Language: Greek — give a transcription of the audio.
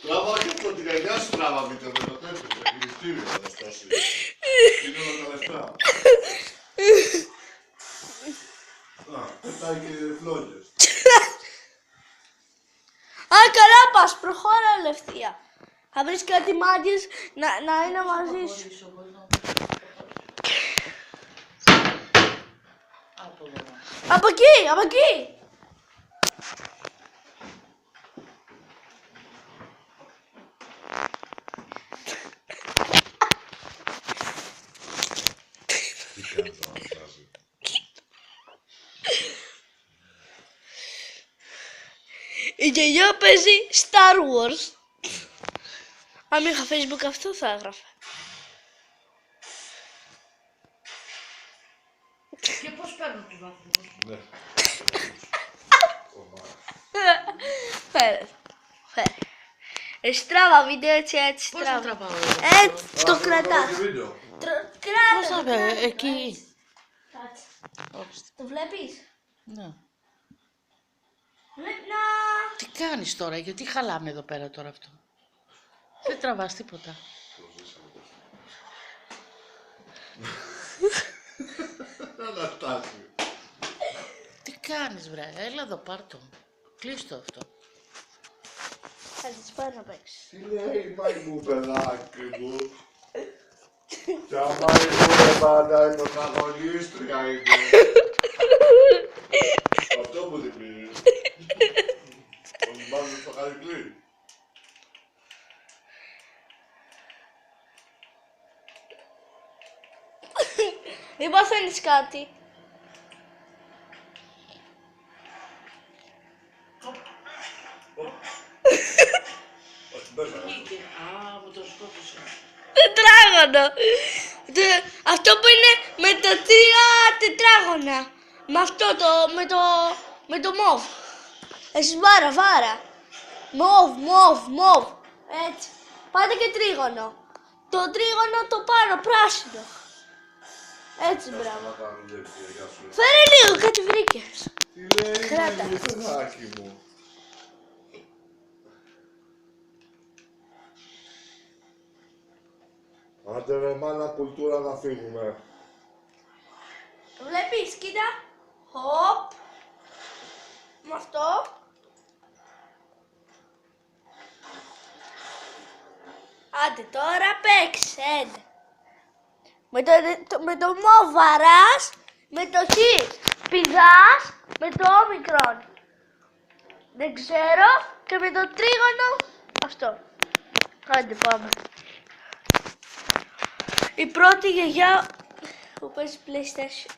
Τράβα και από την καρδιά σου τράβα με το τέτοιο, το χειριστήριο, Αναστάση. Είναι όλα τα λεφτά. Πετάει και φλόγες. Α, καλά πας, προχώρα Λευτία. Θα βρεις κάτι μάγκες να είναι μαζί σου. Από εκεί, από εκεί. Τι κάνεις, Αναστάση. Η γιαγιά παίζει Star Wars. Αν είχα Facebook αυτό θα έγραφε. Και πώς παίρνω τους βαθμούς. Ναι. Φέρε. Φέρε. Εσύ τράβα βίντεο έτσι, έτσι Πώς θα τράβα. τραβάω. Έτσι το κρατάς. Πώς θα Κράτα. εκεί. Κάτσε. Ορίστε. Το βλέπεις. Ναι. Βλέπει να... Τι κάνεις τώρα, γιατί χαλάμε εδώ πέρα τώρα αυτό. Δεν τραβάς τίποτα. Αναστάση. Τι κάνεις βρε, έλα εδώ πάρ' το. Κλείστο αυτό. Θα της πάει να παίξει. Τι λέει, μάη μου, παιδάκι μου. Κι άμα ήμουν πάντα η πρωταγωνίστρια είναι. Αυτό μου θυμίζεις. Τον βάζω στο χαρικλί. Μην παθαίνεις κάτι. Όχι, μπες. Α, μου το σκότωσε. Τετράγωνο. Αυτό που είναι με τα 3 τετράγωνα. Με αυτό με το μοβ. Εσύ βάρα. Μοβ. Έτσι. Πάτε και τρίγωνο. Το τρίγωνο το πάνω, πράσινο. Έτσι, μπράβο. Φέρε λίγο, κάτι βρήκες. Τι λέει, Κράτα. μάη μου, παιδάκι μου. Άντε ρε μάνα, κουλτούρα να φύγουμε. Βλέπεις, κοίτα. Χοπ. Με αυτό. Άντε τώρα παίξε. Με το μοβ βαράς, με το χ πηδάς, με το όμικρον. Δεν ξέρω, και με το τρίγωνο αυτό. Άντε πάμε. Η πρώτη γιαγιά που παίζει PlayStation.